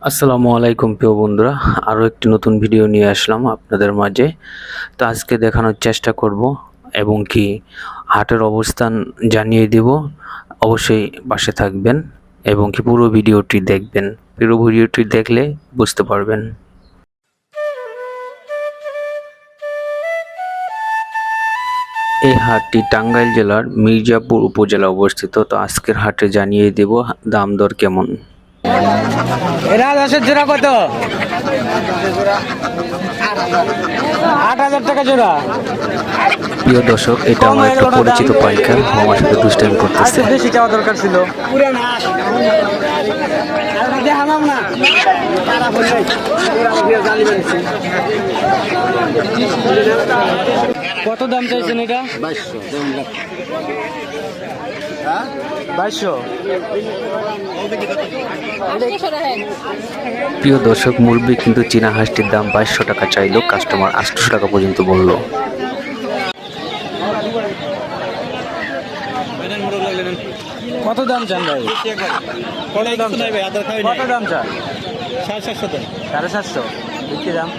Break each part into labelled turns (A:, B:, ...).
A: আসসালামু আলাইকুম প্রিয় বন্ধুরা, আরও একটি নতুন ভিডিও নিয়ে আসলাম আপনাদের মাঝে। তো আজকে দেখানোর চেষ্টা করব এবং কি হাটের অবস্থান জানিয়ে দেব। অবশ্যই পাশে থাকবেন এবং কি পুরো ভিডিওটি দেখবেন। পুরো ভিডিওটি দেখলে বুঝতে পারবেন। এই হাটটি টাঙ্গাইল জেলার মির্জাপুর উপজেলা অবস্থিত। তো আজকের হাটে জানিয়ে দেব দাম দর কেমন।
B: এরা দশের জোড়া কত? 8,000 টাকা জোড়া।
A: প্রিয় দর্শক, এটা আমার একটা পরিচিত পাইকার, আমার সাথে দুষ্টামি করতেছে।
B: বেশি চাওয়া দরকার ছিল। কত দাম চাইছেন এটা? 2200।
A: প্রিয় দর্শক, মুরগি কিন্তু চীনা হাঁসটির দাম 2200 টাকা চাইলো, কাস্টমার 800 টাকা পর্যন্ত বললো।
B: কত দাম চান ভাই? কত দাম চান? 750। বিক্রি দাম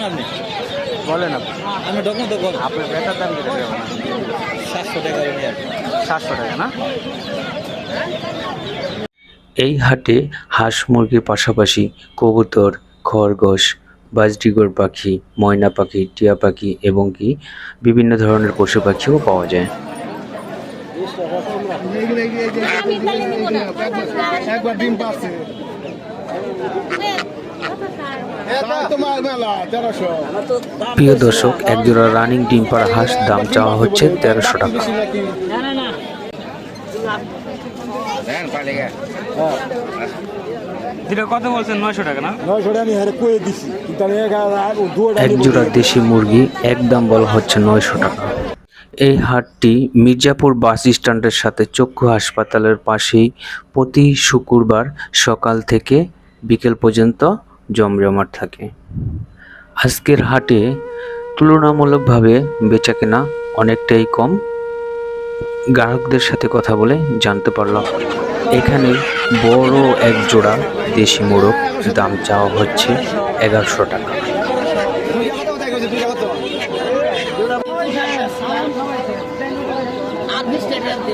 B: আপনি বলেন। আমি আপনার বেটার দাম কি দেবো? 700 টাকা না?
A: এই হাটে হাঁস মুরগির পাশাপাশি কবুতর, খরগোশ, বাজরিগর পাখি, ময়না পাখি, টিয়া পাখি এবং কি বিভিন্ন ধরনের পশু পাখিও পাওয়া যায়। প্রিয় দর্শক, একজোড়া রানিং ডিম পাড়া হাঁস দাম চাওয়া হচ্ছে 1300 টাকা।
B: কত বলছেন? 900 টাকা না?
A: একজোড়া দেশি মুরগি একদম বলা হচ্ছে 900 টাকা। এই হাটটি মির্জাপুর বাস স্ট্যান্ডের সাথে চক্ষু হাসপাতালের পাশেই প্রতি শুক্রবার সকাল থেকে বিকেল পর্যন্ত জমজমাট থাকে। আজকের হাটে তুলনামূলকভাবে বেচাকেনা অনেকটাই কম। গ্রাহকদের সাথে কথা বলে জানতে পারলাম এখানে বড় এক জোড়া দেশি মোরগ দাম চাওয়া হচ্ছে 1100 টাকা।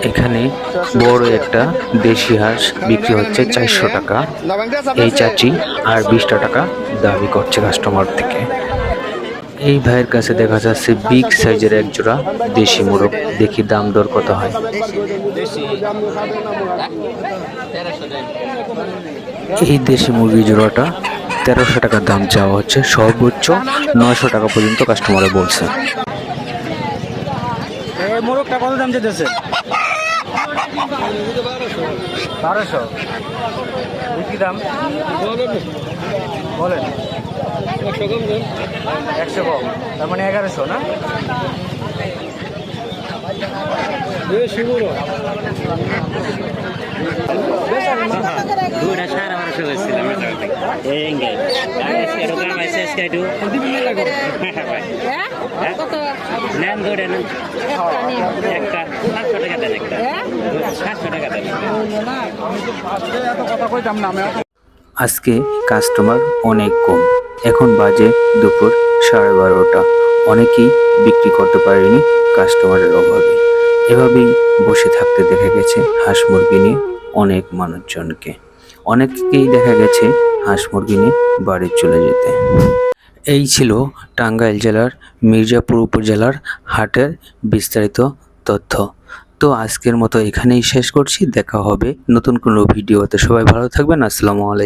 A: এখানে বড় একটা দেশি হাঁস বিক্রি হচ্ছে 400 টাকা। এই চাচি আর 20 টাকা দাবি করছে কাস্টমার থেকে। এই ভাইয়ের কাছে দেখা যাচ্ছে বিগ সাইজের এক জোড়া দেশি মোরগ। দেখি দাম দর কত হয়। এই দেশি মুরগি জোড়াটা 1300 টাকা দাম চাওয়া হচ্ছে, সর্বোচ্চ 900 টাকা পর্যন্ত কাস্টমারে বলছে।
B: এই মোরগটা কত দাম চাইতেছে? 1200। বিক্রি দাম বলেন। 100 কম, তার মানে 1100 না?
A: আজকে কাস্টমার অনেক কম। এখন বাজে দুপুর 12:30। অনেকেই বিক্রি করতে পারেনি কাস্টমারের অভাবে। এভাবেই বসে থাকতে দেখা গেছে হাঁস মুরগি নিয়ে অনেক মানুষজনকে। অনেককেই দেখা গেছে হাঁস মুরগি নিয়ে বাড়ি চলে যেতে। এই ছিল টাঙ্গাইল জেলার মির্জাপুর উপজেলার হাটের বিস্তারিত তথ্য। তো আজকের মতো এখানেই শেষ করছি। দেখা হবে নতুন কোনো ভিডিওতে। সবাই ভালো থাকবেন। আসসালামু আলাইকুম।